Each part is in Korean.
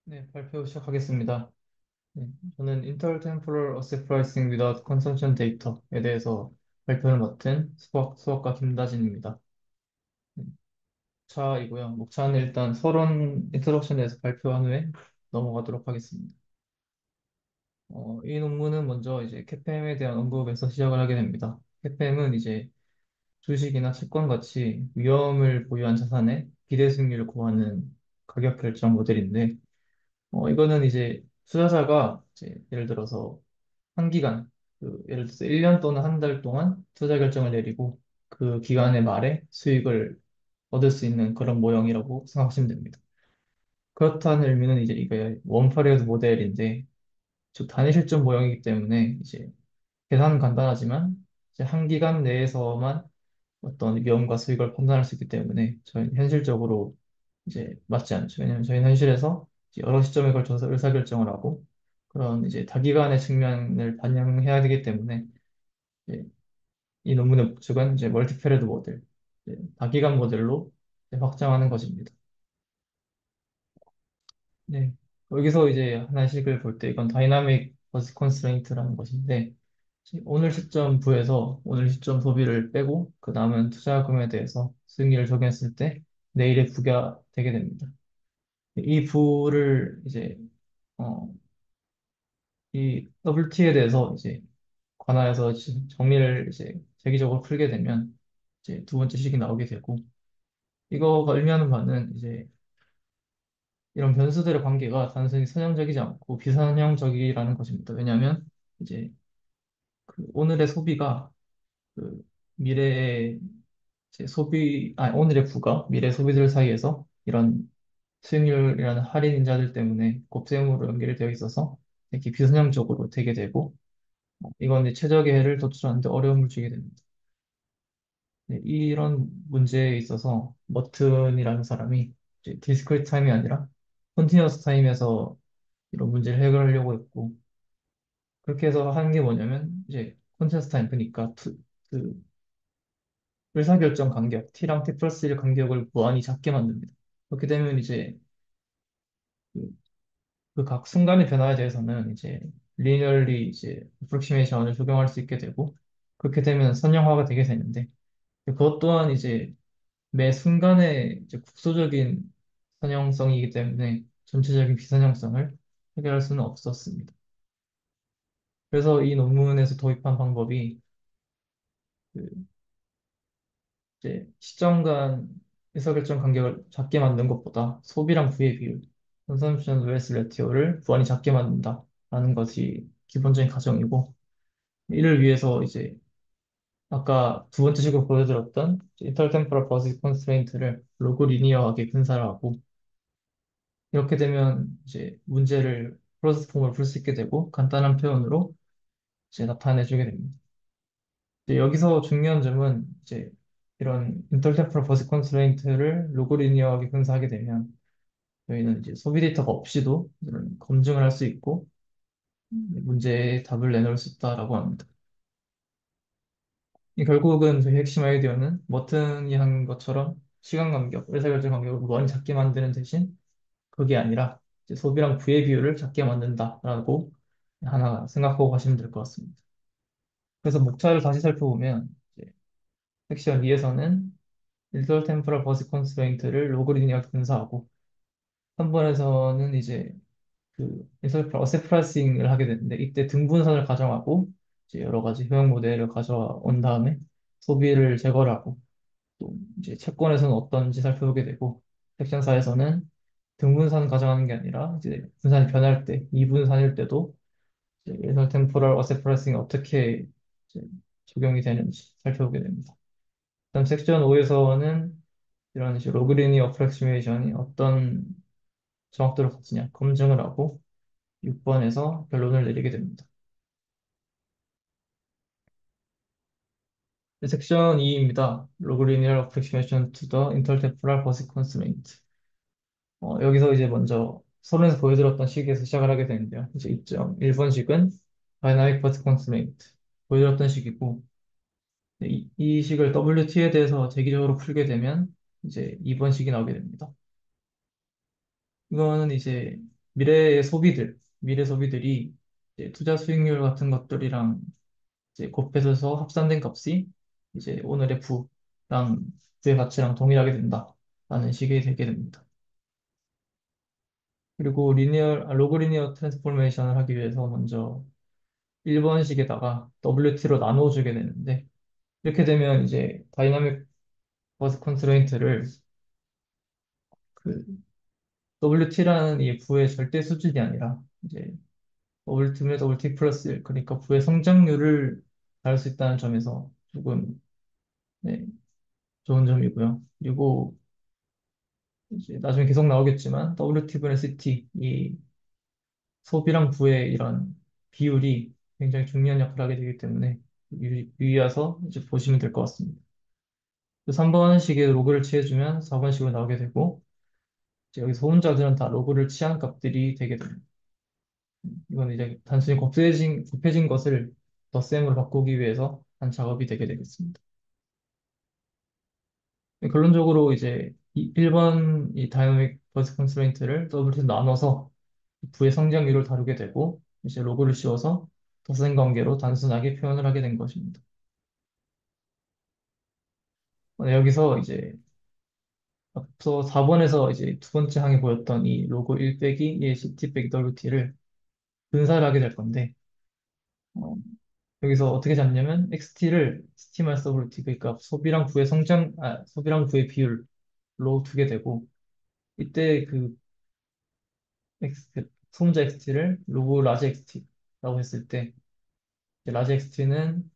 네, 발표 시작하겠습니다. 네, 저는 Intertemporal Asset Pricing Without Consumption Data에 대해서 발표를 맡은 수학과 김다진입니다. 네, 차이고요. 목차는 일단 서론 인트로덕션에서 발표한 후에 넘어가도록 하겠습니다. 이 논문은 먼저 이제 CAPM에 대한 언급에서 시작을 하게 됩니다. CAPM은 이제 주식이나 채권 같이 위험을 보유한 자산의 기대 수익률을 구하는 가격 결정 모델인데, 이거는 이제 투자자가 이제 예를 들어서 한기간, 예를 들어서 1년 또는 한 달 동안 투자 결정을 내리고 그 기간의 말에 수익을 얻을 수 있는 그런 모형이라고 생각하시면 됩니다. 그렇다는 의미는 이제 이게 원퍼리어드 모델인데, 즉 단위 실전 모형이기 때문에 이제 계산은 간단하지만 이제 한 기간 내에서만 어떤 위험과 수익을 판단할 수 있기 때문에 저희는 현실적으로 이제 맞지 않죠. 왜냐하면 저희는 현실에서 이제 여러 시점에 걸쳐서 의사결정을 하고 그런 이제 다기간의 측면을 반영해야 되기 때문에 이제 이 논문의 목적은 이제 멀티페리드 모델, 이제 다기간 모델로 이제 확장하는 것입니다. 네. 여기서 이제 하나씩을 볼 때 이건 다이나믹 버스 컨스트레인트라는 것인데 오늘 시점 부에서 오늘 시점 소비를 빼고 그 남은 투자금에 대해서 수익률을 적용했을 때 내일의 부가 되게 됩니다. 이 부를 이제 어, 이 WT에 대해서 이제 관하여서 정리를 이제 세계적으로 풀게 되면 이제 두 번째 식이 나오게 되고 이거가 의미하는 바는 이제 이런 변수들의 관계가 단순히 선형적이지 않고 비선형적이라는 것입니다. 왜냐하면 이제 그 오늘의 소비가 그 미래의 오늘의 부가 미래 소비들 사이에서 이런 수익률이라는 할인 인자들 때문에 곱셈으로 연결이 되어 있어서 이렇게 비선형적으로 되게 되고 이건 이제 최적의 해를 도출하는데 어려움을 주게 됩니다. 네, 이런 문제에 있어서 머튼이라는 사람이 이제 디스크리트 타임이 아니라 컨티뉴어스 타임에서 이런 문제를 해결하려고 했고 그렇게 해서 하는 게 뭐냐면 이제 컨티뉴어스 타임 그러니까 그 의사결정 간격 T랑 T 플러스 1 간격을 무한히 작게 만듭니다. 그렇게 되면 이제 그 각 순간의 변화에 대해서는 이제 리니얼리 이제 어프로시메이션을 적용할 수 있게 되고 그렇게 되면 선형화가 되게 되는데 그것 또한 이제 매 순간의 이제 국소적인 선형성이기 때문에 전체적인 비선형성을 해결할 수는 없었습니다. 그래서 이 논문에서 도입한 방법이 그 이제 시점 간 의사결정 간격을 작게 만든 것보다 소비랑 부의 비율, consumption vs ratio를 무한히 작게 만든다라는 것이 기본적인 가정이고 이를 위해서 이제 아까 두 번째 식으로 보여드렸던 intertemporal positive constraint를 로그 리니어하게 분사를 하고 이렇게 되면 이제 문제를 플러스 폼으로 풀 수 있게 되고 간단한 표현으로 이제 나타내주게 됩니다. 이제 여기서 중요한 점은 이제 이런 intertemporal positive constraint를 로그 리니어하게 분사하게 되면 저희는 이제 소비 데이터가 없이도 이런 검증을 할 수 있고 문제의 답을 내놓을 수 있다라고 합니다. 이 결국은 저희 핵심 아이디어는 머튼이 한 것처럼 시간 간격, 의사결정 간격을 무한히 작게 만드는 대신 그게 아니라 이제 소비랑 부의 비율을 작게 만든다라고 하나 생각하고 가시면 될 것 같습니다. 그래서 목차를 다시 살펴보면 이제 섹션 2에서는 일설 템포럴 버스 컨스트레인트를 로그리니어하게 분사하고 3번에서는 이제 그 인설 어세 프라이싱을 하게 되는데 이때 등분선을 가정하고 이제 여러 가지 효용 모델을 가져온 다음에 소비를 제거를 하고 또 이제 채권에서는 어떤지 살펴보게 되고 섹션 4에서는 등분산 가정하는 게 아니라 이제 분산이 변할 때 이분산일 때도 이제 인설 템포럴 어세 프라이싱이 어떻게 이제 적용이 되는지 살펴보게 됩니다. 그다음 섹션 5에서는 이런 식으로 로그리니 어프로시메이션이 어떤 정확도를 갖추냐 검증을 하고 6번에서 결론을 내리게 됩니다. 섹션 2입니다. Log linear approximation to the intertemporal Bose constraint. 여기서 이제 먼저 서론에서 보여드렸던 식에서 시작을 하게 되는데요. 이제 2.1번식은 dynamic Bose constraint 보여드렸던 식이고 이 식을 WT에 대해서 재기적으로 풀게 되면 이제 2번식이 나오게 됩니다. 이거는 이제 미래의 소비들, 미래 소비들이 이제 투자 수익률 같은 것들이랑 이제 곱해져서 합산된 값이 이제 오늘의 부의 가치랑 동일하게 된다라는 식이 되게 됩니다. 그리고 로그 리니어 트랜스포메이션을 하기 위해서 먼저 1번식에다가 WT로 나눠주게 되는데 이렇게 되면 이제 다이나믹 버스 컨스트레인트를 그 WT라는 이 부의 절대 수준이 아니라 이제 WT면 WT 플러스 1 그러니까 부의 성장률을 다룰 수 있다는 점에서 조금 네, 좋은 점이고요. 그리고 이제 나중에 계속 나오겠지만 WT분의 CT 이 소비랑 부의 이런 비율이 굉장히 중요한 역할을 하게 되기 때문에 유의해서 이제 보시면 될 것 같습니다. 3번식의 로그를 취해주면 4번식으로 나오게 되고 이제 여기서 혼자들은 다 로그를 취한 값들이 되게 됩니다. 이건 이제 단순히 곱해진 것을 덧셈으로 바꾸기 위해서 한 작업이 되게 되겠습니다. 결론적으로 이제 1번 이 다이나믹 버스 컨스트레인트를 더블로 나눠서 부의 성장률을 다루게 되고 이제 로그를 씌워서 덧셈 관계로 단순하게 표현을 하게 된 것입니다. 여기서 이제 앞서 4번에서 이제 두 번째 항에 보였던 이 로그 1 빼기 의 CT 빼기 WT를 분사를 하게 될 건데 어, 여기서 어떻게 잡냐면 XT를 ST-WT 그러니까 소비랑 부의 비율로 두게 되고 이때 그 소문자 XT를 로그 라지 XT라고 했을 때 이제 라지 XT는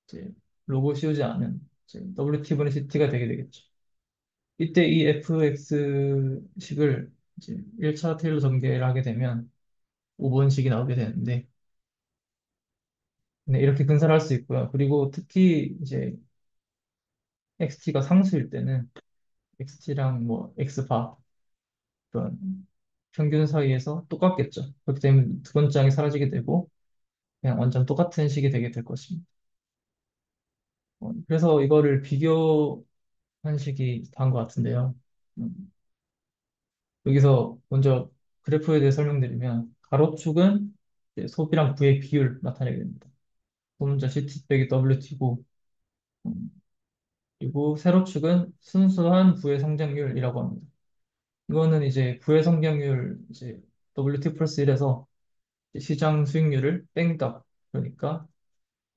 이제 로고 씌우지 않은 이제 WT분의 CT가 되게 되겠죠. 이때 이 fx식을 이제 1차 테일러 전개를 하게 되면 5번식이 나오게 되는데 네, 이렇게 근사를 할 수 있고요. 그리고 특히 이제 xt가 상수일 때는 xt랑 뭐 x바 그런 평균 사이에서 똑같겠죠. 그렇기 때문에 두 번째 항이 사라지게 되고 그냥 완전 똑같은 식이 되게 될 것입니다. 그래서 이거를 비교한 식이 다인 것 같은데요. 음, 여기서 먼저 그래프에 대해 설명드리면 가로축은 이제 소비랑 부의 비율 나타내게 됩니다. 소문자 CT 빼기 WT고 그리고 세로축은 순수한 부의 성장률이라고 합니다. 이거는 이제 부의 성장률 이제 WT 플러스 1에서 시장 수익률을 뺀 값, 그러니까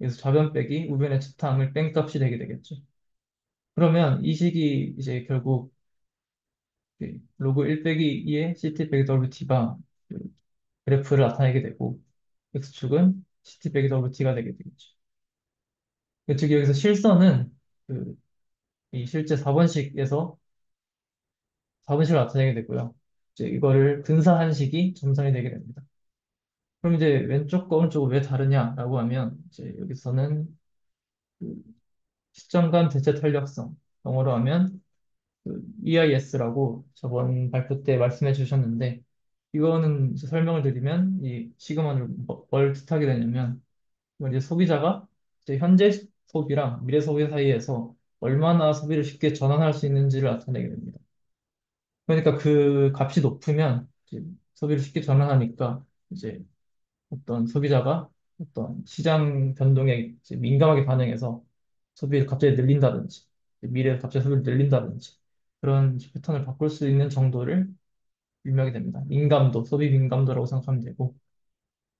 여기서 좌변 빼기 우변의 차탕을 뺀 값이 되게 되겠죠. 그러면 이 식이 이제 결국 로그 1 빼기 2의 CT 빼기 WT가 그래프를 나타내게 되고 X축은 CT 빼기 WT가 되게 되겠죠. 즉 여기서 실선은 이 실제 4번식에서 4번식을 나타내게 되고요. 이제 이거를 근사한 식이 점선이 되게 됩니다. 그럼 이제 왼쪽과 오른쪽은 왜 다르냐라고 하면 이제 여기서는 그 시점 간 대체 탄력성, 영어로 하면 EIS라고 저번 발표 때 말씀해 주셨는데 이거는 이제 설명을 드리면 이 시그마를 뭘 뜻하게 되냐면 이제 소비자가 이제 현재 소비랑 미래 소비 사이에서 얼마나 소비를 쉽게 전환할 수 있는지를 나타내게 됩니다. 그러니까 그 값이 높으면 이제 소비를 쉽게 전환하니까 이제 어떤 소비자가 어떤 시장 변동에 이제 민감하게 반응해서 소비를 갑자기 늘린다든지 미래에 갑자기 소비를 늘린다든지 그런 패턴을 바꿀 수 있는 정도를 유명하게 됩니다. 민감도, 소비 민감도라고 생각하면 되고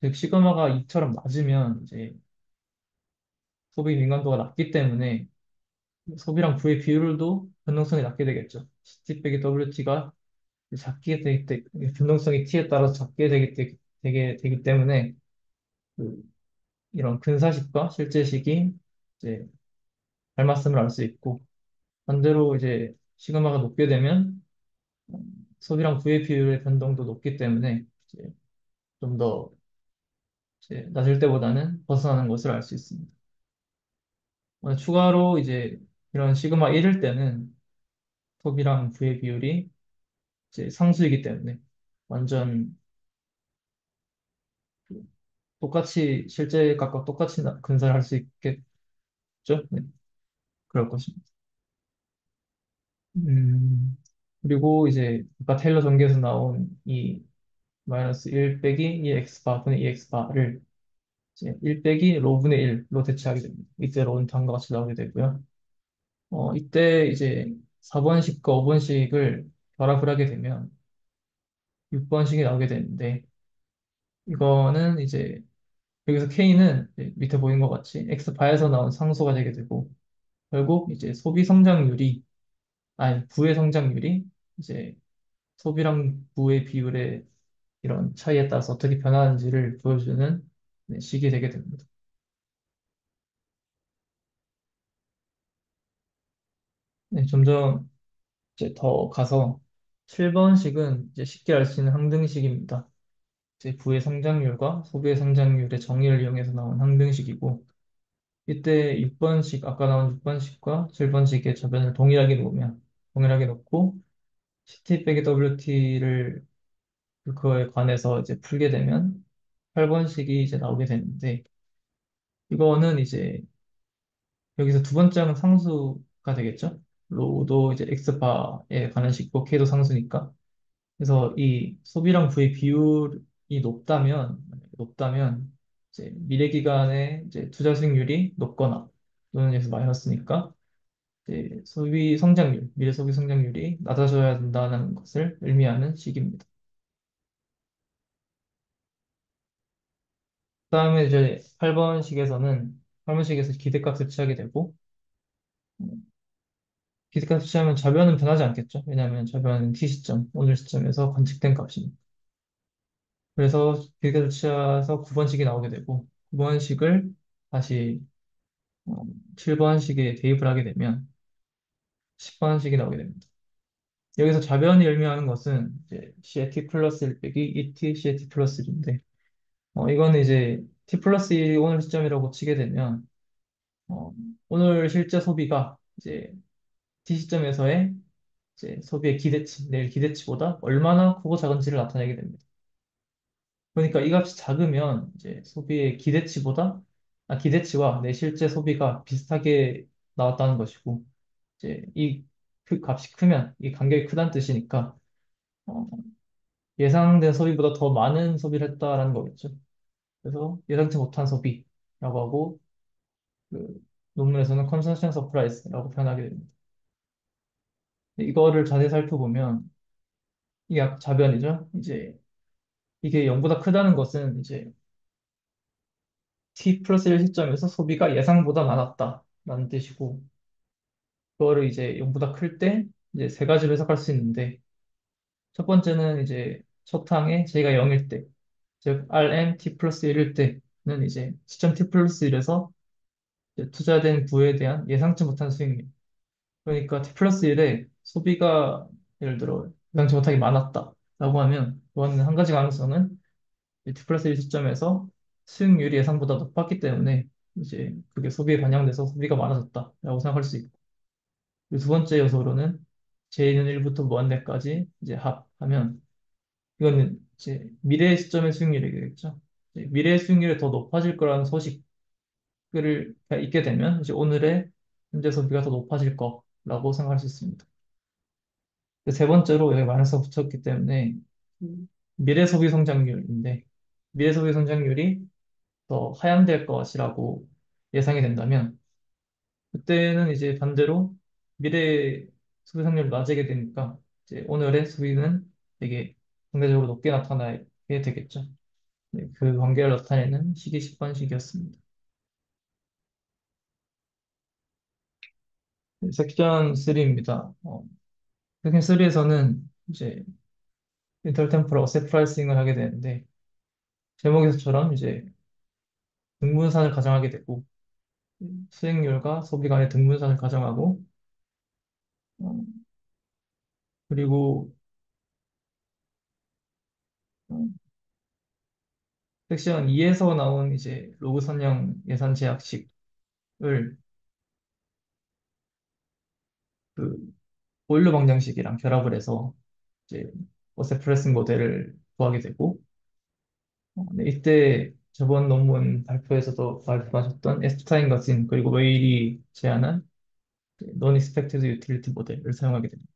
즉 시그마가 2처럼 낮으면 이제 소비 민감도가 낮기 때문에 소비랑 부의 비율도 변동성이 낮게 되겠죠. CT 빼기 WT가 작게 되기 때 변동성이 T에 따라서 작게 되기 때문에 그 이런 근사식과 실제식이 이제 닮았음을 알 수 있고 반대로 이제 시그마가 높게 되면 소비랑 부의 비율의 변동도 높기 때문에 이제 좀 더 이제 낮을 때보다는 벗어나는 것을 알 수 있습니다. 추가로 이제 이런 시그마 1일 때는 소비랑 부의 비율이 이제 상수이기 때문에 완전 똑같이 실제 값과 똑같이 근사를 할 수 있겠죠? 네, 그럴 것입니다. 음, 그리고 이제 아까 테일러 전개에서 나온 이 마이너스 1 빼기 2x 분의 2x 바를 이제 1 빼기 로분의 1로 대체하게 됩니다. 이때 로는 다음과 같이 나오게 되고요. 이때 이제 4번식과 5번식을 결합을 하게 되면 6번식이 나오게 되는데 이거는 이제 여기서 K는 이제 밑에 보이는 것 같이 X바에서 나온 상수가 되게 되고 결국 이제 소비 성장률이 아니 부의 성장률이 이제 소비랑 부의 비율의 이런 차이에 따라서 어떻게 변하는지를 보여주는 네, 식이 되게 됩니다. 네, 점점 이제 더 가서 7번식은 이제 쉽게 알 수 있는 항등식입니다. 이제 부의 성장률과 소비의 성장률의 정의를 이용해서 나온 항등식이고 이때 6번식, 아까 나온 6번식과 7번식의 저변을 동일하게 놓고 CT 빼기 WT를 그거에 관해서 이제 풀게 되면 8번식이 이제 나오게 되는데 이거는 이제 여기서 두 번째는 상수가 되겠죠? 로도 이제 X바에 관한 식고 K도 상수니까 그래서 이 소비랑 부의 비율이 높다면 이제 미래 기간에 이제 투자 수익률이 높거나 또는 여기서 마이너스니까 이제 미래 소비 성장률이 낮아져야 된다는 것을 의미하는 식입니다. 그다음에 이제 8번식에서 기대값을 취하게 되고 기대값을 취하면 좌변은 변하지 않겠죠? 왜냐하면 좌변은 t 시점, 오늘 시점에서 관측된 값이니까. 그래서 기대값을 취해서 9번식이 나오게 되고 9번식을 다시 7번식에 대입을 하게 되면 10번식이 나오게 됩니다. 여기서 좌변이 의미하는 것은 이제 CT 플러스 1 빼기 ET CT 플러스 1인데 이거는 이제 T 플러스 1이 오늘 시점이라고 치게 되면 어, 오늘 실제 소비가 이제 T 시점에서의 이제 소비의 기대치, 내일 기대치보다 얼마나 크고 작은지를 나타내게 됩니다. 그러니까 이 값이 작으면 이제 기대치와 내 실제 소비가 비슷하게 나왔다는 것이고, 이제 그 값이 크면 이 간격이 크다는 뜻이니까 어, 예상된 소비보다 더 많은 소비를 했다라는 거겠죠. 그래서 예상치 못한 소비라고 하고 그 논문에서는 컨서션 서프라이즈라고 표현하게 됩니다. 이거를 자세히 살펴보면 이게 아까 좌변이죠. 이제 이게 0보다 크다는 것은 이제 t 플러스 1 시점에서 소비가 예상보다 많았다라는 뜻이고 그거를 이제 0보다 클 때 이제 세 가지로 해석할 수 있는데 첫 번째는 이제 첫 항에 j가 0일 때, 즉 Rm t 플러스 1일 때는 이제 시점 t 플러스 1에서 투자된 부에 대한 예상치 못한 수익률. 그러니까 t 플러스 1에 소비가 예를 들어 예상치 못하게 많았다라고 하면 그거는 한 가지 가능성은 이 t 플러스 1 시점에서 수익률이 예상보다 높았기 때문에 이제 그게 소비에 반영돼서 소비가 많아졌다라고 생각할 수 있고 그리고 두 번째 요소로는 j는 1부터 무한대까지 이제 합하면 이거는 이제 미래 시점의 수익률이겠죠. 이제 미래 수익률이 더 높아질 거라는 소식을 있게 되면 이제 오늘의 현재 소비가 더 높아질 거라고 생각할 수 있습니다. 세 번째로 여기 마이너스가 붙였기 때문에 미래 소비 성장률인데 미래 소비 성장률이 더 하향될 것이라고 예상이 된다면 그때는 이제 반대로 미래 소비 성률이 낮아지게 되니까 이제 오늘의 소비는 되게 상대적으로 높게 나타나게 되겠죠. 네, 그 관계를 나타내는 식이 10번식이었습니다. 섹션 3입니다. 섹션 3에서는 이제 인터템포럴 어셋 프라이싱을 하게 되는데 제목에서처럼 이제 등분산을 가정하게 되고 수익률과 소비 간의 등분산을 가정하고 어, 그리고 어, 섹션 2에서 나온 이제 로그 선형 예산 제약식을 그 보일러 방정식이랑 결합을 해서 이제 어셋 프라이싱 모델을 구하게 되고 네, 이때 저번 논문 발표에서도 말씀하셨던 에스프타인과 진 그리고 웨일이 제안한 Non Expected Utility 모델을 사용하게 됩니다.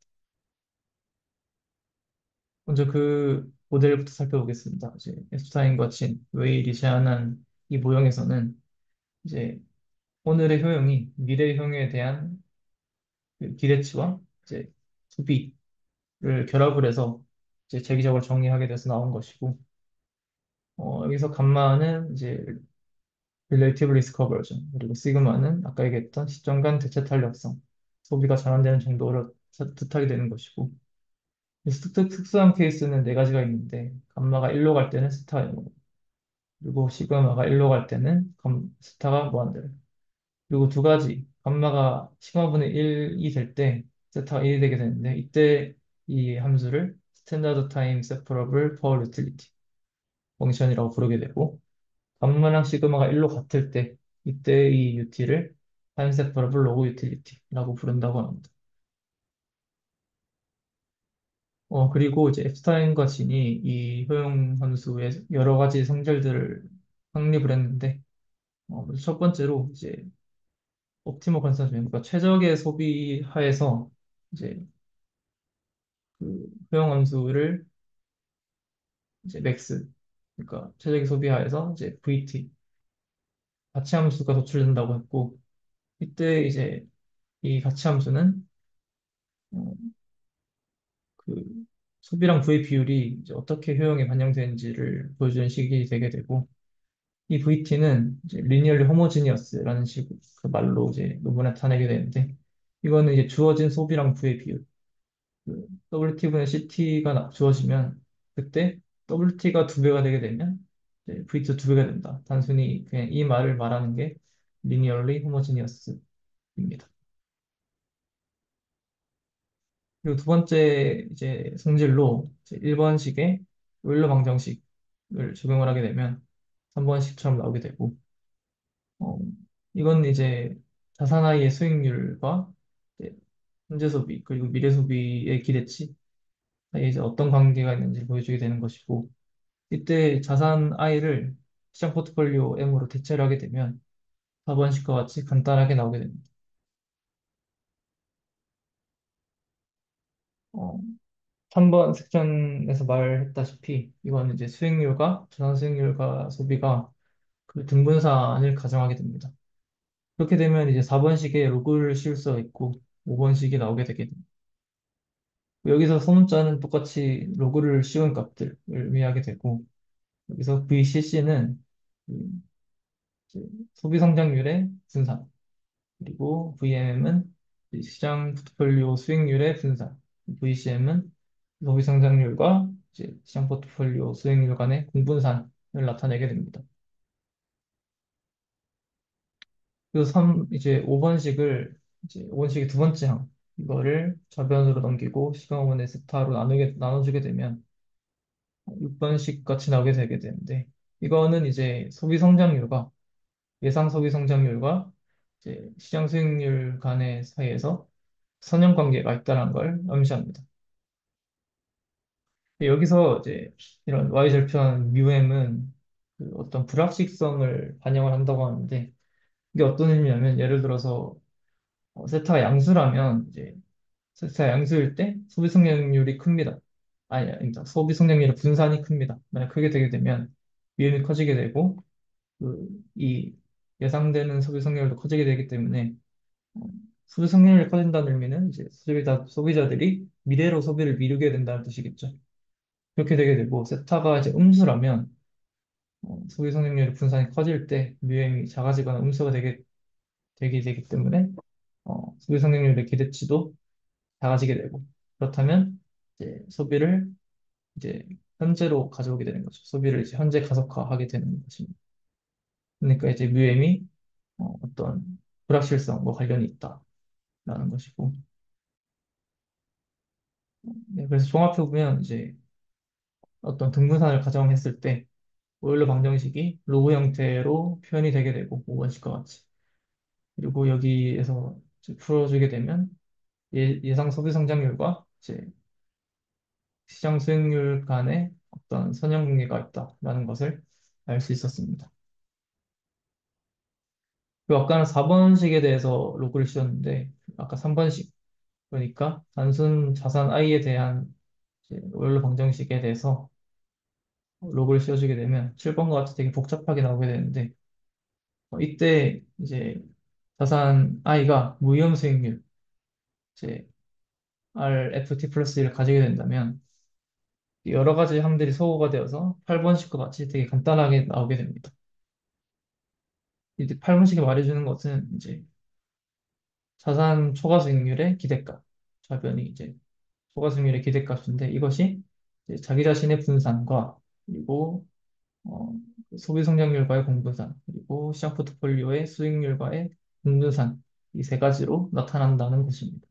먼저 그 모델부터 살펴보겠습니다. 이제 앱스타인과 친, 웨일이 제안한 이 모형에서는 이제 오늘의 효용이 미래의 효용에 대한 그 기대치와 이제 소비를 결합을 해서 이제 재기적으로 정의하게 돼서 나온 것이고, 여기서 감마는 이제 Relative Risk Aversion, 그리고 시그마는 아까 얘기했던 시점 간 대체 탄력성, 소비가 전환되는 정도로 뜻하게 되는 것이고, 특수한 케이스는 네 가지가 있는데, 감마가 1로 갈 때는 스타 0, 그리고 시그마가 1로 갈 때는 스타가 무한대로. 그리고 두 가지, 감마가 시그마분의 1이 될 때 세타가 1이 되게 되는데, 이때 이 함수를 스탠다드 타임 세퍼러블 퍼 유틸리티 펑션이라고 부르게 되고, 감마랑 시그마가 1로 같을 때 이때 이 UT를 타임 세퍼러블 로그 유틸리티라고 부른다고 합니다. 그리고 이제 앱스타인과 진이 이 효용 함수의 여러 가지 성질들을 확립을 했는데, 첫 번째로 이제 옵티머 컨섬션, 그러니까 최적의 소비 하에서 이제 그 효용 함수를 이제 맥스, 그러니까 최적의 소비 하에서 이제 VT 가치 함수가 도출된다고 했고, 이때 이제 이 가치 함수는 어, 그 소비랑 부의 비율이 이제 어떻게 효용에 반영되는지를 보여주는 식이 되게 되고, 이 VT는 이제 linearly homogeneous라는 그 말로 이제 논문에 나타내게 되는데, 이거는 이제 주어진 소비랑 부의 비율, 그 WT분의 CT가 주어지면 그때 WT가 두 배가 되게 되면 이제 VT 두 배가 된다. 단순히 그냥 이 말을 말하는 게 linearly homogeneous입니다. 그리고 두 번째 이제 성질로 이제 1번식의 오일러 방정식을 적용을 하게 되면 3번식처럼 나오게 되고, 어, 이건 이제 자산아이의 수익률과 이제 현재 소비 그리고 미래 소비의 기대치 사이에 이제 어떤 관계가 있는지 보여주게 되는 것이고, 이때 자산 I를 시장 포트폴리오 M으로 대체를 하게 되면 4번식과 같이 간단하게 나오게 됩니다. 어, 3번 섹션에서 말했다시피 이건 이제 수익률과 자산 수익률과 소비가 그 등분산을 가정하게 됩니다. 그렇게 되면 이제 4번식에 로그를 씌울 수가 있고 5번식이 나오게 되게 됩니다. 여기서 소문자는 똑같이 로그를 씌운 값들을 의미하게 되고, 여기서 VCC는 소비 성장률의 분산, 그리고 VMM은 시장 포트폴리오 수익률의 분산, VCM은 소비 성장률과 이제 시장 포트폴리오 수익률 간의 공분산을 나타내게 됩니다. 그래서 이제 5번식을 이제 5번식의 두 번째 항 이거를 좌변으로 넘기고 시간원의 세타로 나눠주게 되면 6번식 같이 나오게 되게 되는데, 이거는 이제 소비 성장률과 예상 소비 성장률과 이제 시장 수익률 간의 사이에서 선형관계가 있다는 걸 암시합니다. 여기서 이제 이런 Y절편 뮤엠은 그 어떤 불확실성을 반영을 한다고 하는데, 이게 어떤 의미냐면 예를 들어서 세타가 양수라면 이제 세타가 양수일 때 소비 성장률이 큽니다. 아닙니다. 소비 성장률의 분산이 큽니다. 만약 크게 되게 되면 위험이 커지게 되고 이 예상되는 소비 성장률도 커지게 되기 때문에 어, 소비 성장률이 커진다는 의미는 이제 소비자들이 미래로 소비를 미루게 된다는 뜻이겠죠. 그렇게 되게 되고 세타가 이제 음수라면 소비 성장률의 분산이 커질 때 뮤엠이 작아지거나 음수가 되기 때문에 소비 성장률의 기대치도 작아지게 되고, 그렇다면 이제 소비를 이제 현재로 가져오게 되는 거죠. 소비를 이제 현재 가속화하게 되는 것입니다. 그러니까 이제 뮤엠이 어떤 불확실성과 관련이 있다라는 것이고, 네, 그래서 종합해 보면 이제 어떤 등분산을 가정했을 때 오일러 방정식이 로그 형태로 표현이 되게 되고 5번식과 같이, 그리고 여기에서 이제 풀어주게 되면 예상 소비 성장률과 이제 시장 수익률 간의 어떤 선형관계가 있다라는 것을 알 수 있었습니다. 그리고 아까는 4번식에 대해서 로그를 씌웠는데, 아까 3번식, 그러니까 단순 자산 I에 대한 이제 오일러 방정식에 대해서 로그를 씌워주게 되면 7번과 같이 되게 복잡하게 나오게 되는데 이때 이제 자산 I가 무위험 수익률 이제 RFT 플러스 1을 가지게 된다면 여러 가지 항들이 소거가 되어서 8번식과 같이 되게 간단하게 나오게 됩니다. 이제 8번식이 말해주는 것은 이제 자산 초과 수익률의 기대값 좌변이 이제 초과 수익률의 기대값인데 이것이 이제 자기 자신의 분산과 그리고 어, 소비 성장률과의 공분산, 그리고 시장 포트폴리오의 수익률과의 공분산, 이 세 가지로 나타난다는 것입니다.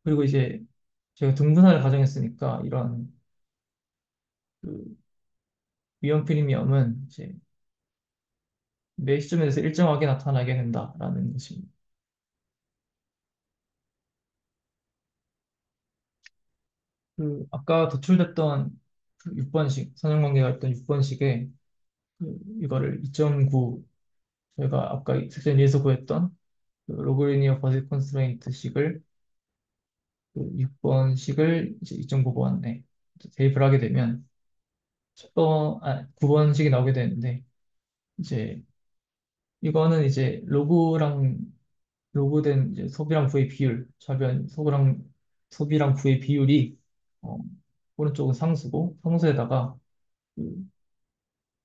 그리고 이제 제가 등분할을 가정했으니까 이런 그 위험 프리미엄은 이제 매 시점에 대해서 일정하게 나타나게 된다라는 것입니다. 그 아까 도출됐던 그 6번식, 선형관계가 있던 6번식에 이거를 2.9 저희가 아까 섹션 2에서 구했던 그 로그리니어 버짓 컨스트레인트 식을 그 6번식을 이제 2.9번에 대입을 하게 되면 9번식이 나오게 되는데 이제 이거는 이제 로그된 이제 소비랑 부의 비율 좌변 소비랑 부의 비율이 어, 오른쪽은 상수고 상수에다가 그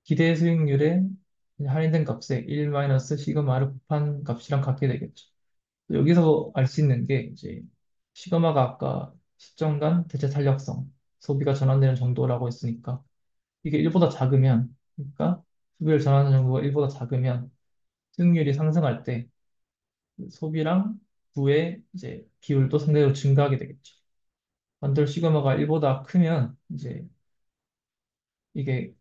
기대 수익률의 할인된 값에 1 시그마를 곱한 값이랑 같게 되겠죠. 여기서 알 수 있는 게 이제 시그마가 아까 시점 간 대체 탄력성, 소비가 전환되는 정도라고 했으니까 이게 1보다 작으면, 그러니까 소비를 전환하는 정도가 1보다 작으면 수익률이 상승할 때 소비랑 부의 이제 비율도 상대적으로 증가하게 되겠죠. 반대로 시그마가 1보다 크면 이제 이게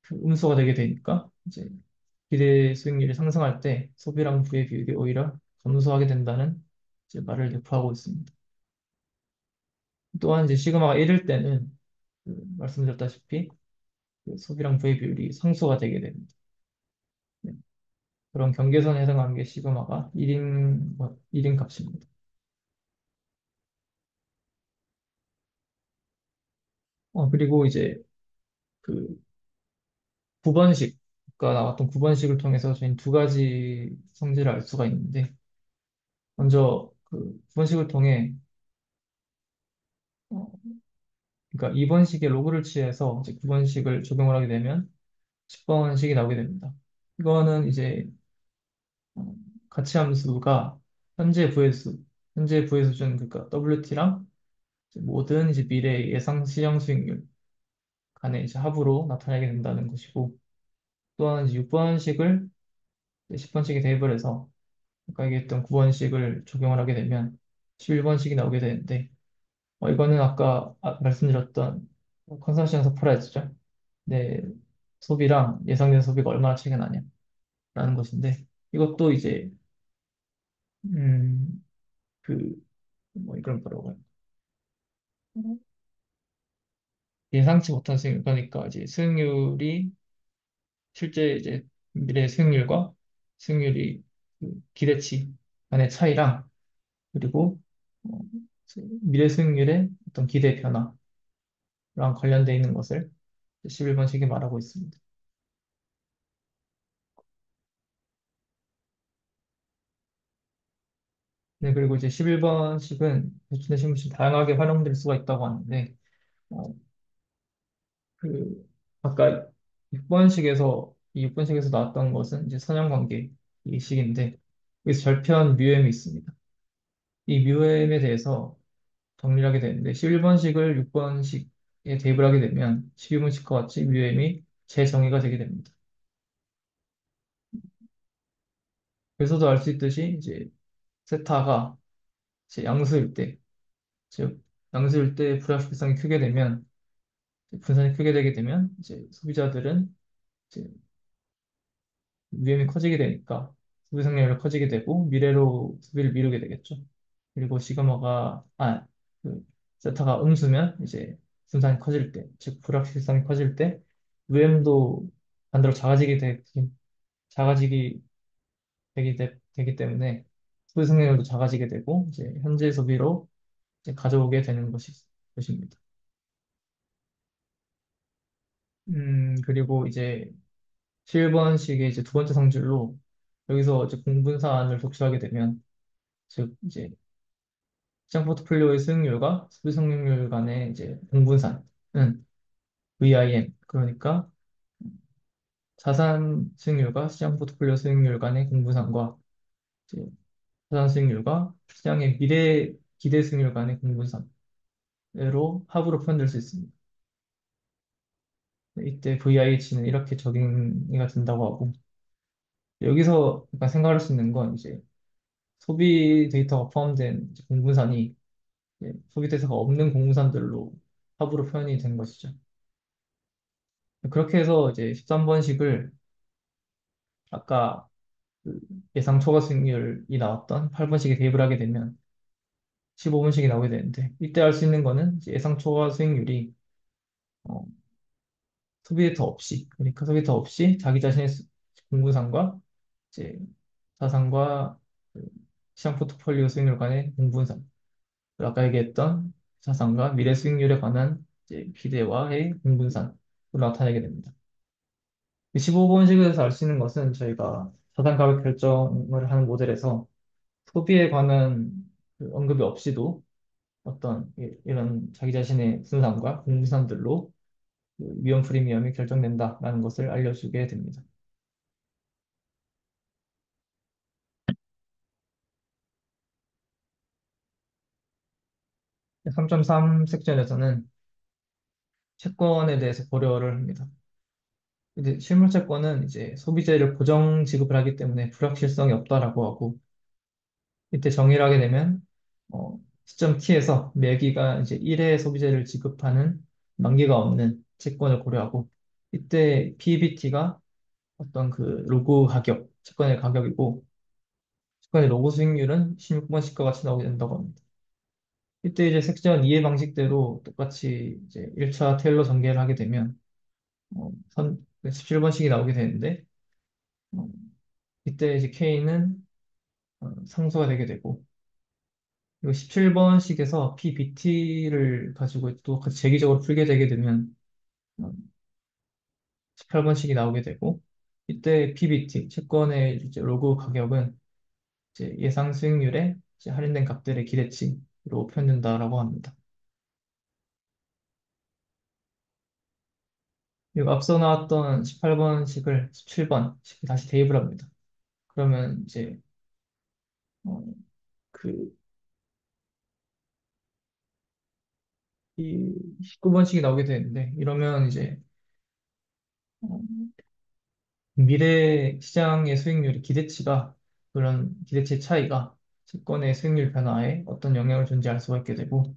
그 음수가 되게 되니까 이제 기대 수익률이 상승할 때 소비랑 부의 비율이 오히려 감소하게 된다는 이제 말을 내포하고 있습니다. 또한 이제 시그마가 1일 때는 말씀드렸다시피 그 소비랑 부의 비율이 상수가 되게 됩니다. 네. 그런 경계선에 해당하는 게 시그마가 1인 값입니다. 그리고 이제 그 9번식, 아까 나왔던 9번식을 통해서 저희는 두 가지 성질을 알 수가 있는데, 먼저 그 9번식을 통해, 어, 그러니까 2번식의 로그를 취해서 이제 9번식을 적용을 하게 되면 10번식이 나오게 됩니다. 이거는 이제 어, 가치 함수가 현재 부의 현재 부의 수준, 그러니까 WT랑 모든 이제 미래 예상 시장 수익률 간의 이제 합으로 나타나게 된다는 것이고, 또한 이제 6번식을 10번씩에 대입을 해서 아까 얘기했던 9번씩을 적용을 하게 되면 11번씩이 나오게 되는데 이거는 아까 말씀드렸던 컨설시형 서프라이즈죠. 내 소비랑 예상된 소비가 얼마나 차이가 나냐라는 것인데 이것도 이제 음, 그 뭐 이걸 뭐라고 해요? 예상치 못한 수익률 그러니까 이제 수익률이 실제 이제 미래 수익률과 수익률이 그 기대치 간의 차이랑 그리고 어, 미래 수익률의 어떤 기대 변화랑 관련되어 있는 것을 11번식이 말하고 있습니다. 네, 그리고 이제 11번식은 대출의 신문식 다양하게 활용될 수가 있다고 하는데, 어, 그, 아까 6번식에서, 이 6번식에서 나왔던 것은 이제 선형관계 이 식인데, 여기서 절편 뮤엠이 있습니다. 이 뮤엠에 대해서 정리를 하게 되는데, 11번식을 6번식에 대입을 하게 되면, 12번식과 같이 뮤엠이 재정의가 되게 됩니다. 그래서도 알 수 있듯이, 이제, 세타가 이제 양수일 때, 즉, 양수일 때 불확실성이 크게 되면, 분산이 크게 되게 되면 이제 소비자들은 이제 위험이 커지게 되니까 소비 성향이 커지게 되고 미래로 소비를 미루게 되겠죠. 그리고 시그마가 그 세타가 음수면 이제 분산이 커질 때, 즉 불확실성이 커질 때 위험도 반대로 작아지기 되기 때문에 소비 성향도 작아지게 되고 이제 현재 소비로 이제 가져오게 되는 것입니다. 그리고 이제 7번식의 이제 두 번째 성질로 여기서 이제 공분산을 도출하게 되면 즉 이제 시장 포트폴리오의 수익률과 소비 성장률 간의 이제 공분산은 VIM 그러니까 자산 수익률과 시장 포트폴리오 수익률 간의 공분산과 이제 자산 수익률과 시장의 미래 기대 수익률 간의 공분산으로 합으로 표현될 수 있습니다. 이때 VIH는 이렇게 적용이 된다고 하고 여기서 약간 생각할 수 있는 건 이제 소비 데이터가 포함된 이제 공분산이 이제 소비 데이터가 없는 공분산들로 합으로 표현이 된 것이죠. 그렇게 해서 이제 13번식을 아까 그 예상 초과 수익률이 나왔던 8번식에 대입을 하게 되면 15번씩이 나오게 되는데 이때 알 수 있는 거는 이제 예상 초과 수익률이 어, 소비데이터 없이 그러니까 소비데이터 없이 자기 자신의 공분산과 이제 자산과 그 시장 포트폴리오 수익률 간의 공분산 그리고 아까 얘기했던 자산과 미래 수익률에 관한 이제 기대와의 공분산으로 나타내게 됩니다. 15번씩에서 알 수 있는 것은 저희가 자산 가격 결정을 하는 모델에서 소비에 관한 그 언급이 없이도 어떤 이런 자기 자신의 분산과 공분산들로 그 위험 프리미엄이 결정된다라는 것을 알려주게 됩니다. 3.3 섹션에서는 채권에 대해서 고려를 합니다. 이제 실물 채권은 이제 소비재를 고정 지급을 하기 때문에 불확실성이 없다라고 하고 이때 정의를 하게 되면 시점 T에서 매기가 이제 1회 소비재를 지급하는 만기가 없는 채권을 고려하고 이때 PBT가 어떤 그 로그 가격, 채권의 가격이고 채권의 로그 수익률은 16번씩과 같이 나오게 된다고 합니다. 이때 이제 섹션 2의 방식대로 똑같이 이제 1차 테일러 전개를 하게 되면 17번씩이 나오게 되는데 어, 이때 이제 K는 상수가 되게 되고 그리고 17번씩에서 PBT를 가지고 또 같이 재기적으로 풀게 되게 되면 18번씩이 나오게 되고 이때 PBT 채권의 이제 로그 가격은 이제 예상 수익률에 이제 할인된 값들의 기대치로 표현된다라고 합니다. 그리고 앞서 나왔던 18번씩을 17번씩 다시 대입을 합니다. 그러면 이제 어, 그 이 19번씩이 나오게 되는데 이러면 이제 어, 미래 시장의 수익률이 기대치가 그런 기대치 차이가 채권의 수익률 변화에 어떤 영향을 준지 알 수가 있게 되고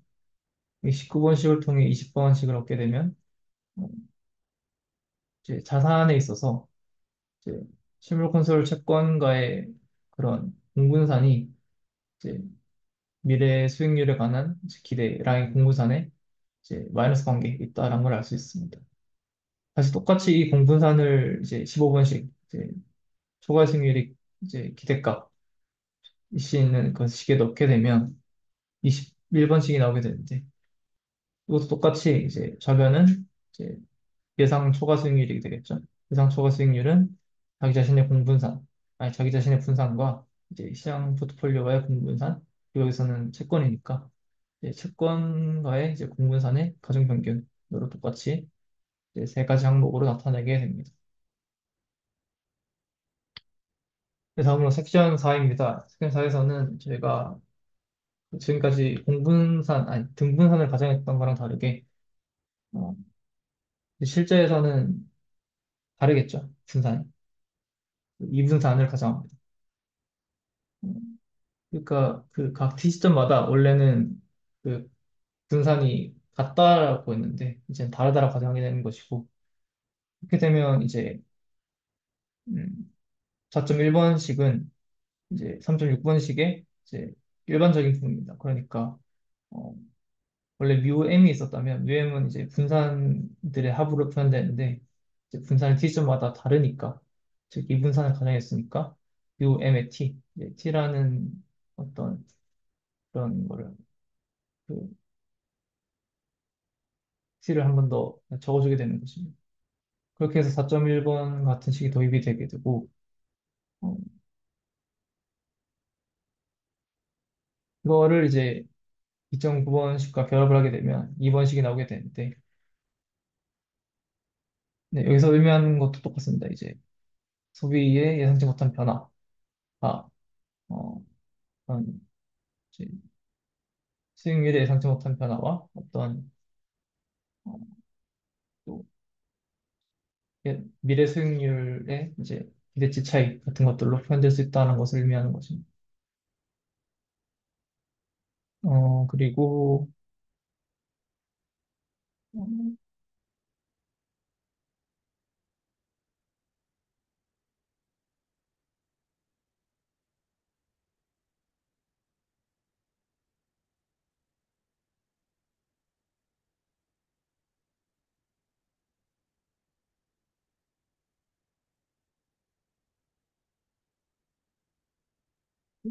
이 19번씩을 통해 20번씩을 얻게 되면 어, 이제 자산에 있어서 이제 실물 콘솔 채권과의 그런 공분산이 이제 미래 수익률에 관한 이제 기대랑 공분산에 이제 마이너스 관계에 있다라는 걸 알 수 있습니다. 다시 똑같이 이 공분산을 이제 15번씩 이제 초과 수익률이 이제 기대값 이씨 있는 그 식에 넣게 되면 21번씩이 나오게 되는데 이것도 똑같이 이제 좌변은 이제 예상 초과 수익률이 되겠죠. 예상 초과 수익률은 자기 자신의 공분산, 아니 자기 자신의 분산과 이제 시장 포트폴리오와의 공분산, 그리고 여기서는 채권이니까 이제 채권과의 이제 공분산의 가중 평균으로 똑같이 이제 세 가지 항목으로 나타내게 됩니다. 네, 다음으로 섹션 4입니다. 섹션 4에서는 저희가 지금까지 공분산, 아니 등분산을 가정했던 거랑 다르게 어, 실제에서는 다르겠죠. 분산이. 이분산을 가정합니다. 그러니까 그 각 T시점마다 원래는 그 분산이 같다라고 했는데 이제 다르다라고 가정하게 되는 것이고 그렇게 되면 이제 4.1번씩은 이제 3.6번씩의 이제 일반적인 품입니다. 그러니까 어, 원래 뮤 M이 있었다면 뮤 M은 이제 분산들의 합으로 표현되는데 이제 분산의 T점마다 다르니까 즉 이분산을 가정했으니까 뮤 M의 T, 이제 T라는 어떤 그런 거를 그 T를 한 번 더 적어주게 되는 것입니다. 그렇게 해서 4.1번 같은 식이 도입이 되게 되고, 어, 이거를 이제 2.9번식과 결합을 하게 되면 2번식이 나오게 되는데, 네, 여기서 의미하는 것도 똑같습니다. 이제 소비의 예상치 못한 변화가, 어떤 이제 수익률의 예상치 못한 변화와 어떤 어, 또 미래 수익률의 이제 기대치 차이 같은 것들로 표현될 수 있다는 것을 의미하는 것입니다. 그리고 음,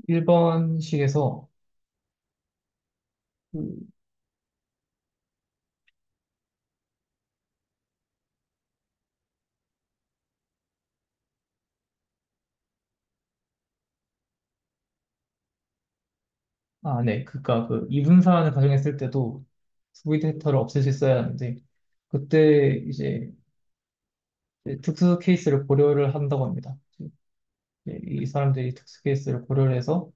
일본식에서 그, 네, 그니까 그 이분산을 가정했을 때도 소비 데이터를 없앨 수 있어야 하는데 그때 이제 특수 케이스를 고려를 한다고 합니다. 이제 이 사람들이 특수 케이스를 고려를 해서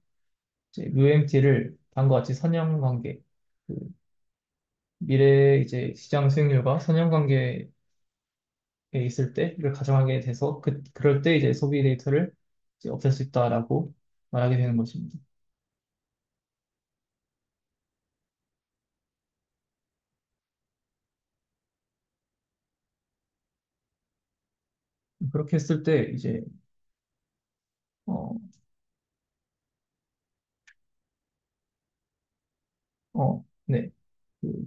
이제 UMT를 다음과 같이 선형관계, 그 미래 이제 시장 수익률과 선형관계에 있을 때 이걸 가정하게 돼서 그럴 때 이제 소비 데이터를 이제 없앨 수 있다라고 말하게 되는 것입니다. 그렇게 했을 때 이제 어, 네. 그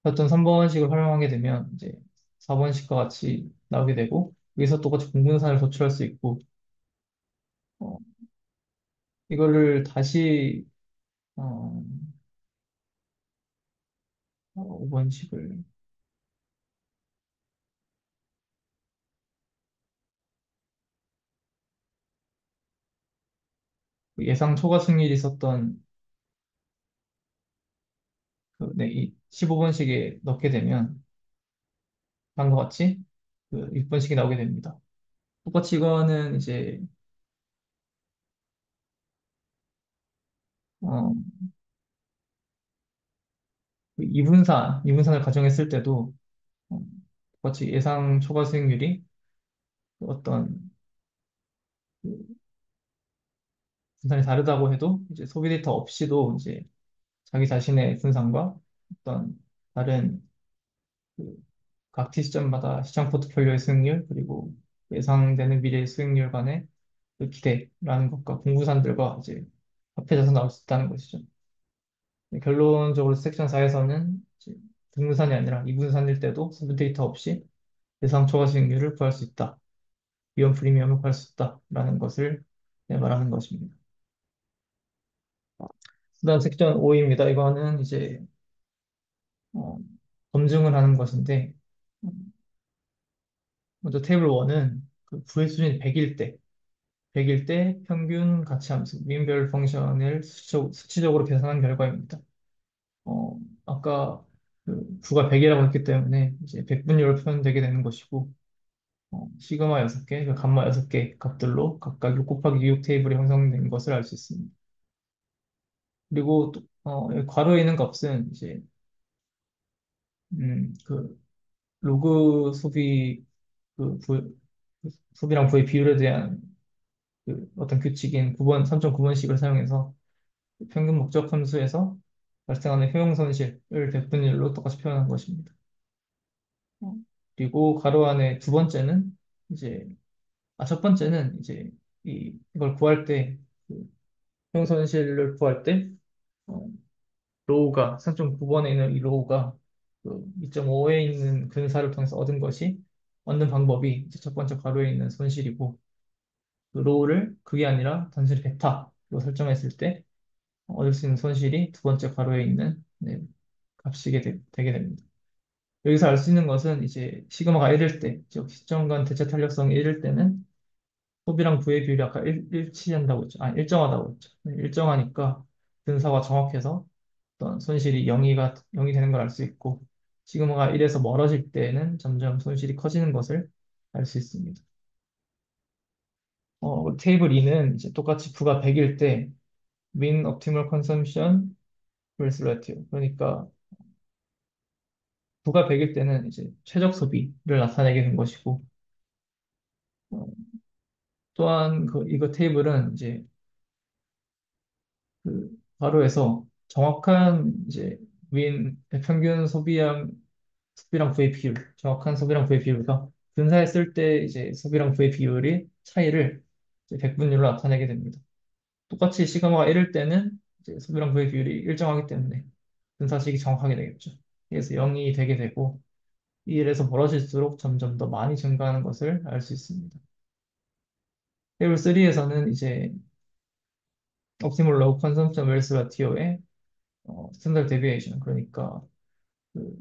4.3번식을 활용하게 되면 이제 4번식과 같이 나오게 되고 여기서 똑같이 공분산을 도출할 수 있고 어, 이거를 다시 어, 5번식을 예상 초과 승률이 있었던 그, 네, 이 15번식에 넣게 되면 다음과 같이 그 6번식이 나오게 됩니다. 똑같이 이거는 이제 어, 그 이분산을 가정했을 때도 어, 똑같이 예상 초과 수익률이 어떤 그 분산이 다르다고 해도 이제 소비 데이터 없이도 이제 자기 자신의 분산과 어떤 다른 그각 T시점마다 시장 포트폴리오의 수익률 그리고 예상되는 미래의 수익률 간의 그 기대라는 것과 공부산들과 이제 합해져서 나올 수 있다는 것이죠. 결론적으로 섹션 4에서는 등분산이 아니라 이분산일 때도 소비 데이터 없이 예상 초과 수익률을 구할 수 있다. 위험 프리미엄을 구할 수 있다라는 것을 말하는 것입니다. 그다음 섹션 5입니다. 이거는 이제 어, 검증을 하는 것인데 먼저 테이블 1은 그 부의 수준이 100일 때 평균 가치 함수, 미인별 펑션을 수치적으로 계산한 결과입니다. 아까 그 부가 100이라고 했기 때문에 이제 100분율로 표현되게 되는 것이고, 시그마 6개, 그 감마 6개 값들로 각각 6 곱하기 6 테이블이 형성된 것을 알 수 있습니다. 그리고 또, 여기 괄호에 있는 값은 이제, 그, 로그 소비, 그 소비랑 부의 비율에 대한 그 어떤 규칙인 9번, 3.9번식을 사용해서 평균 목적 함수에서 발생하는 효용 손실을 백분율로 똑같이 표현한 것입니다. 어. 그리고 가로 안에 두 번째는 이제 첫 번째는 이제 이걸 구할 때 그 효용 손실을 구할 때 어, 로우가 3.9번에 있는 이 로우가 그 2.5에 있는 근사를 통해서 얻은 것이 얻는 방법이 이제 첫 번째 가로에 있는 손실이고 그 로우를 그게 아니라 단순히 베타로 설정했을 때 얻을 수 있는 손실이 두 번째 가로에 있는 네, 값이게 되게 됩니다. 여기서 알 수 있는 것은 이제 시그마가 1일 때, 즉 시점 간 대체 탄력성이 1일 때는 소비랑 부의 비율이 아까 일치한다고 했죠. 아니, 일정하다고 했죠. 네, 일정하니까 근사가 정확해서 어떤 손실이 0이 되는 걸 알 수 있고, 시그마가 1에서 멀어질 때는 점점 손실이 커지는 것을 알 수 있습니다. 테이블 2는 이제 똑같이 부가 100일 때 mean optimal consumption vs ratio. 그러니까 부가 100일 때는 이제 최적 소비를 나타내게 된 것이고, 어, 또한 이거 테이블은 이제 그 가로에서 정확한 이제 평균 소비랑 부의 비율, 정확한 소비랑 부의 비율과 근사했을 때 이제 소비랑 부의 비율이 차이를 이제 백분율로 나타내게 됩니다. 똑같이 시그마가 1일 때는 이제 소비랑 부의 비율이 일정하기 때문에 근사식이 정확하게 되겠죠. 그래서 0이 되게 되고 1에서 멀어질수록 점점 더 많이 증가하는 것을 알 수 있습니다. 테이블 3에서는 이제 옵티멀 로우 컨섬션 웰스 라티오의 스탠다드 데비에이션, 그러니까 그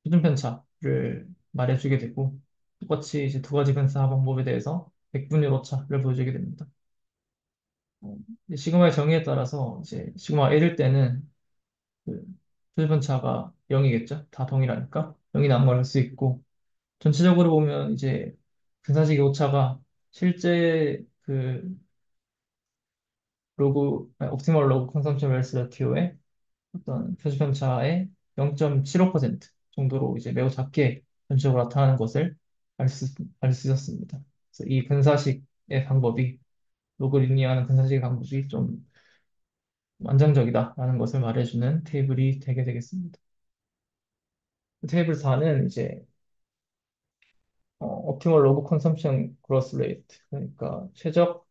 수준 편차를 말해주게 되고, 똑같이 이제 두 가지 근사 방법에 대해서 백분율 오차를 보여주게 됩니다. 어, 이제 시그마의 정의에 따라서 이제 시그마 1일 때는 그 수준 편차가 0이겠죠. 다 동일하니까 0이 나온 걸 알 수 있고, 전체적으로 보면 이제 근사식의 오차가 실제 옵티멀 로그 컨섬션 웰스 라티오의 어떤 표시 편차의 0.75% 정도로 이제 매우 작게 전체적으로 나타나는 것을 알 수 있었습니다. 그래서 이 근사식의 방법이, 로그 리니어하는 근사식의 방법이 좀 안정적이다라는 것을 말해주는 테이블이 되게 되겠습니다. 테이블 4는 이제 옵티멀 로그 컨섬션 그로스 레이트, 그러니까 최적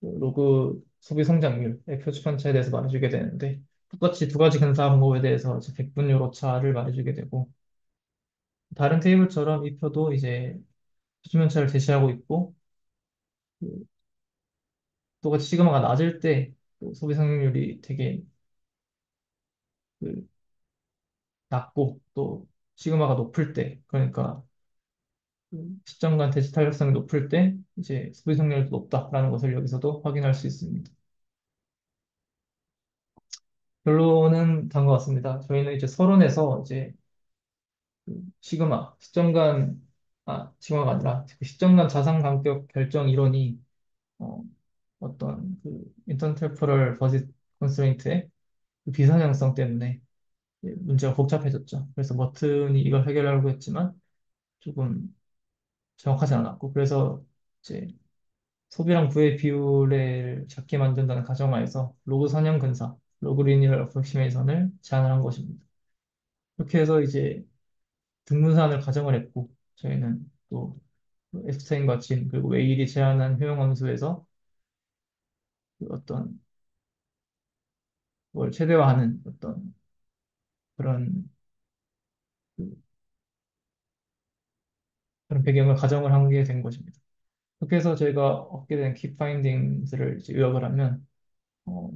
그 로그 소비 성장률의 표시 편차에 대해서 말해주게 되는데, 똑같이 두 가지 근사 방법에 대해서 이제 백분율 오차를 말해주게 되고, 다른 테이블처럼 이 표도 이제 수면차를 제시하고 있고, 그 똑같이 시그마가 낮을 때또 소비 성장률이 되게 그 낮고, 또 시그마가 높을 때, 그러니까 시점 간 대치 탄력성이 높을 때 이제 소비 성장률도 높다라는 것을 여기서도 확인할 수 있습니다. 결론은 단 것 같습니다. 저희는 이제 서론에서 이제 시그마가 아니라 그 시점 간 자산 가격 결정 이론이 어, 어떤 인터템포럴 버짓 컨스트레인트의 비선형성 때문에 문제가 복잡해졌죠. 그래서 머튼이 이걸 해결하려고 했지만 조금 정확하지 않았고, 그래서 이제 소비랑 부의 비율을 작게 만든다는 가정하에서 로그 선형 근사, 로그 리니얼 어프로시메이션을 제안을 한 것입니다. 이렇게 해서 이제 등분산을 가정을 했고, 저희는 또 에프스타인과 진 그리고 웨일이 제안한 효용 함수에서 어떤 걸 최대화하는 어떤 그런 그- 그런 배경을 가정을 하게 된 것입니다. 그렇게 해서 저희가 얻게 된 키 파인딩스를 이제 요약을 하면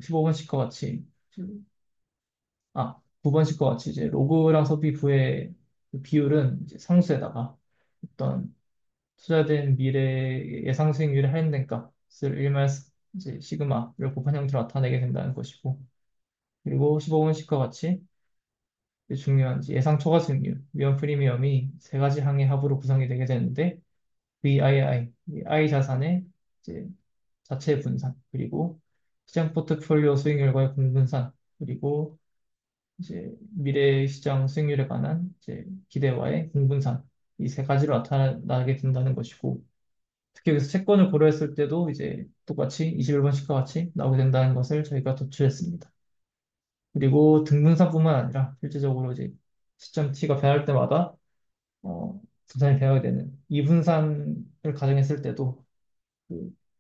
15번씩과 같이 9번씩과 같이 이제 로그랑 소비부의 그 비율은 이제 상수에다가 어떤 투자된 미래 예상 수익률의 할인된 값을 이제 시그마를 곱한 형태로 나타내게 된다는 것이고, 그리고 15번씩과 같이 이제 중요한 이제 예상 초과 수익률, 위험 프리미엄이 세 가지 항의 합으로 구성이 되게 되는데, VII, 이 I 자산의 이제 자체 분산, 그리고 시장 포트폴리오 수익률과의 공분산, 그리고 이제 미래 시장 수익률에 관한 이제 기대와의 공분산, 이 세 가지로 나타나게 된다는 것이고, 특히 여기서 채권을 고려했을 때도 이제 똑같이 21번씩과 같이 나오게 된다는 것을 저희가 도출했습니다. 그리고 등분산뿐만 아니라 실제적으로 이제 시점 t가 변할 때마다 분산이 되어야 되는 이분산을 가정했을 때도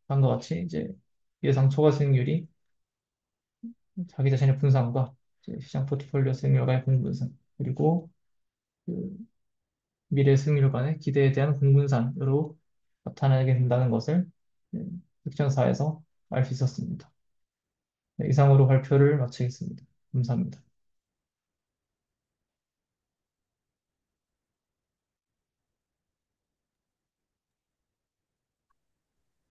다음과 같이 이제 예상 초과 수익률이 자기 자신의 분산과 이제 시장 포트폴리오 수익률과의 공분산, 그리고 그 미래 수익률 간의 기대에 대한 공분산으로 나타나게 된다는 것을 섹션사에서 알 수 있었습니다. 네, 이상으로 발표를 마치겠습니다. 감사합니다.